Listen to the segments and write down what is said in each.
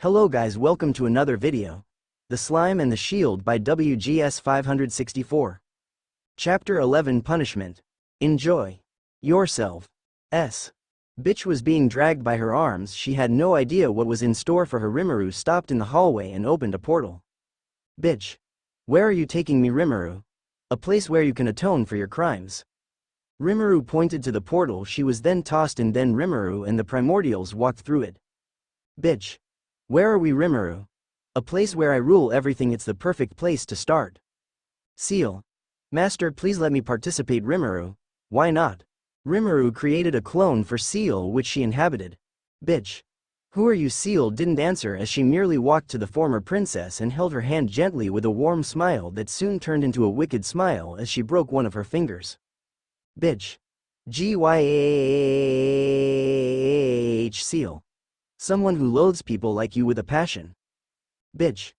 Hello guys, welcome to another video. The Slime and the Shield by WGS564. Chapter 11 Punishment. Enjoy yourself. Bitch was being dragged by her arms. She had no idea what was in store for her. Rimuru stopped in the hallway and opened a portal. Bitch. Where are you taking me, Rimuru? A place where you can atone for your crimes. Rimuru pointed to the portal. She was then tossed in. Then Rimuru and the primordials walked through it. Bitch. Where are we, Rimuru? A place where I rule everything. It's the perfect place to start. Seal. Master, please let me participate. Rimuru. Why not? Rimuru created a clone for Seal which she inhabited. Bitch. Who are you? Seal didn't answer as she merely walked to the former princess and held her hand gently with a warm smile that soon turned into a wicked smile as she broke one of her fingers. Bitch. Gyh Seal. Someone who loathes people like you with a passion. Bitch.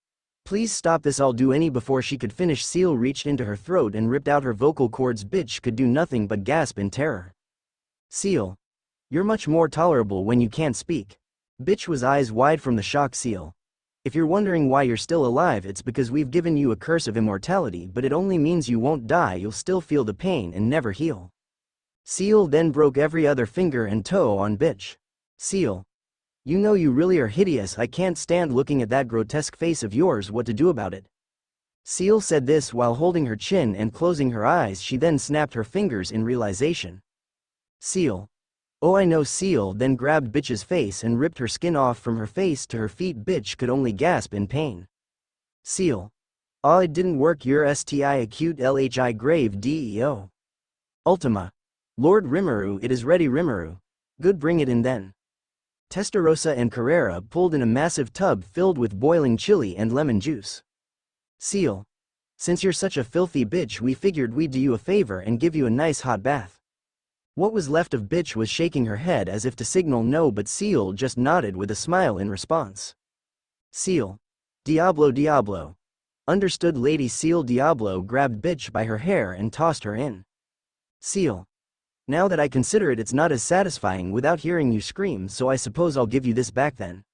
Please stop this. I'll do any. Before she could finish, Seal reached into her throat and ripped out her vocal cords. Bitch could do nothing but gasp in terror. Seal. You're much more tolerable when you can't speak. Bitch was eyes wide from the shock. Seal. If you're wondering why you're still alive, it's because we've given you a curse of immortality, but it only means you won't die. You'll still feel the pain and never heal. Seal then broke every other finger and toe on Bitch. Seal. You know you really are hideous. I can't stand looking at that grotesque face of yours. What to do about it? Seal said this while holding her chin and closing her eyes. She then snapped her fingers in realization. Seal. Oh, I know. Seal then grabbed Bitch's face and ripped her skin off from her face to her feet. Bitch could only gasp in pain. Seal. Oh, it didn't work. Your STI acute LHI grave DEO. Ultima. Lord Rimuru, it is ready. Rimuru. Good, bring it in then. Testarossa and Carrera pulled in a massive tub filled with boiling chili and lemon juice. Seal. Since you're such a filthy bitch, we figured we'd do you a favor and give you a nice hot bath. What was left of Bitch was shaking her head as if to signal no, but Seal just nodded with a smile in response. Seal. Diablo, Diablo. Understood, Lady. Seal. Diablo grabbed Bitch by her hair and tossed her in. Seal. Now that I consider it, it's not as satisfying without hearing you scream, so I suppose I'll give you this back then.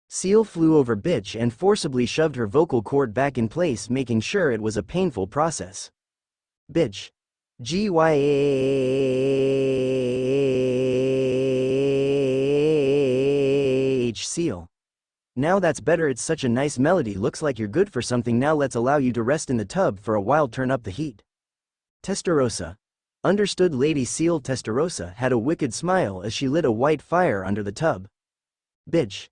Seal flew over Bitch and forcibly shoved her vocal cord back in place, making sure it was a painful process. Bitch. Gyh Seal. Now that's better. It's such a nice melody. Looks like you're good for something. Now let's allow you to rest in the tub for a while. Turn up the heat. Testarossa. Understood, Lady. Seal. Testarossa had a wicked smile as she lit a white fire under the tub. Bitch.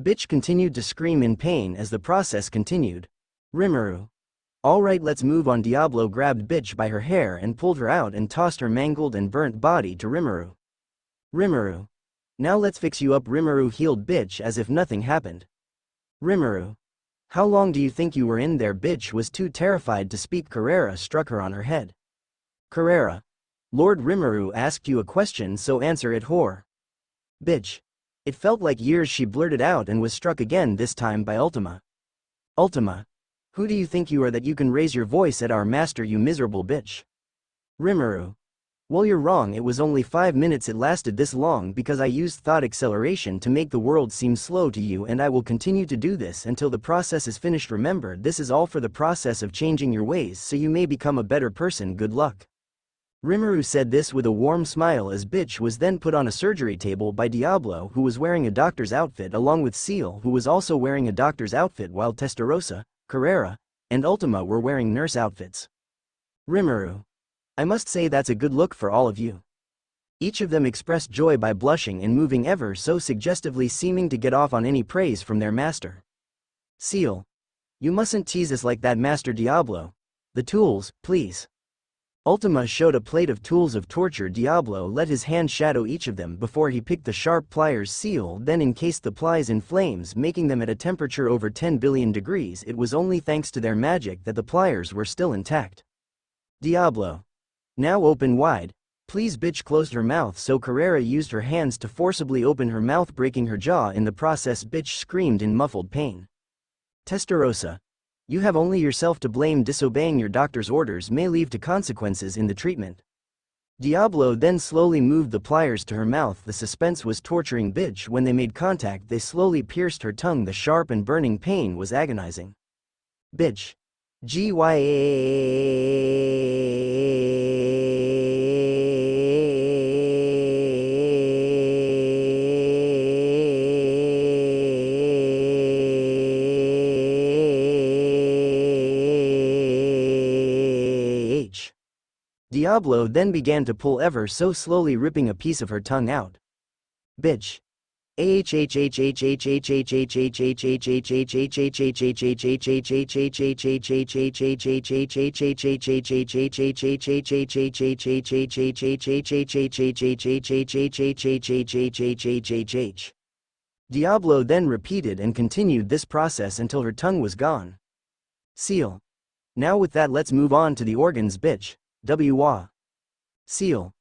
Bitch continued to scream in pain as the process continued. Rimuru. Alright, let's move on. Diablo grabbed Bitch by her hair and pulled her out and tossed her mangled and burnt body to Rimuru. Rimuru. Now let's fix you up. Rimuru healed Bitch as if nothing happened. Rimuru. How long do you think you were in there? Bitch was too terrified to speak. Carrera struck her on her head. Carrera. Lord Rimuru asked you a question, so answer it, whore. Bitch. It felt like years. She blurted out and was struck again, this time by Ultima. Ultima. Who do you think you are that you can raise your voice at our master, you miserable bitch? Rimuru. Well, you're wrong. It was only 5 minutes. It lasted this long because I used thought acceleration to make the world seem slow to you, and I will continue to do this until the process is finished. Remember, this is all for the process of changing your ways so you may become a better person. Good luck. Rimuru said this with a warm smile as Bitch was then put on a surgery table by Diablo, who was wearing a doctor's outfit, along with Seal, who was also wearing a doctor's outfit, while Testarossa, Carrera, and Ultima were wearing nurse outfits. Rimuru. I must say that's a good look for all of you. Each of them expressed joy by blushing and moving ever so suggestively, seeming to get off on any praise from their master. Seal. You mustn't tease us like that, Master Diablo. The tools, please. Ultima showed a plate of tools of torture. Diablo let his hand shadow each of them before he picked the sharp pliers. Seal then encased the plies in flames, making them at a temperature over 10 billion degrees. It was only thanks to their magic that the pliers were still intact. Diablo. Now open wide. Please bitch closed her mouth so Carrera used her hands to forcibly open her mouth, breaking her jaw in the process. Bitch screamed in muffled pain. Testarossa. You have only yourself to blame. Disobeying your doctor's orders may lead to consequences in the treatment. Diablo then slowly moved the pliers to her mouth. The suspense was torturing. Bitch, when they made contact they slowly pierced her tongue. The sharp and burning pain was agonizing. Bitch. Diablo then began to pull ever so slowly, ripping a piece of her tongue out. Bitch. Diablo then repeated and continued this process until her tongue was gone. Seal. Now with that, let's move on to the organs. Bitch. Seal.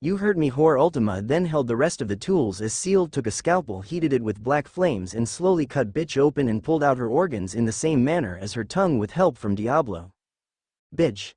You heard me, whore. Ultima then held the rest of the tools as Seal took a scalpel, heated it with black flames and slowly cut Bitch open and pulled out her organs in the same manner as her tongue with help from Diablo. Bitch.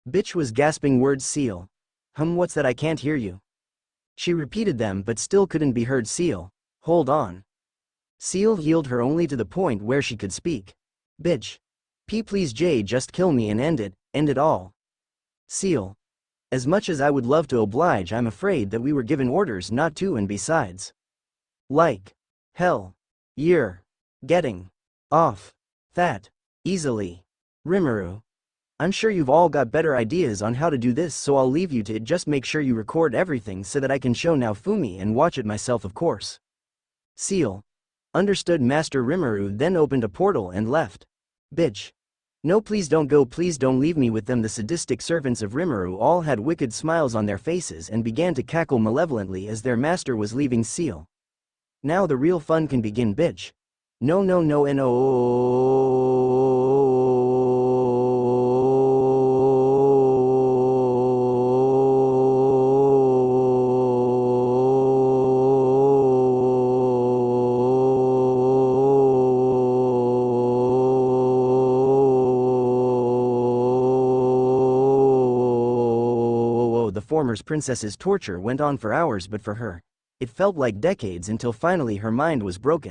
Bitch was gasping words. Seal. What's that? I can't hear you. She repeated them but still couldn't be heard. Seal. Hold on. Seal healed her only to the point where she could speak. Bitch. Please Jay, just kill me and end it all. Seal. As much as I would love to oblige, I'm afraid that we were given orders not to, and besides. Like. Hell. You're. Getting. Off. That. Easily. Rimuru. I'm sure you've all got better ideas on how to do this, so I'll leave you to it. Just make sure you record everything so that I can show Naofumi and watch it myself, of course. Seal. Understood. Master. Rimuru then opened a portal and left. Bitch. No, please don't go. Please don't leave me with them. The sadistic servants of Rimuru all had wicked smiles on their faces and began to cackle malevolently as their master was leaving. Seal. Now the real fun can begin. Bitch. No. The former princess's torture went on for hours, but for her, it felt like decades until finally her mind was broken.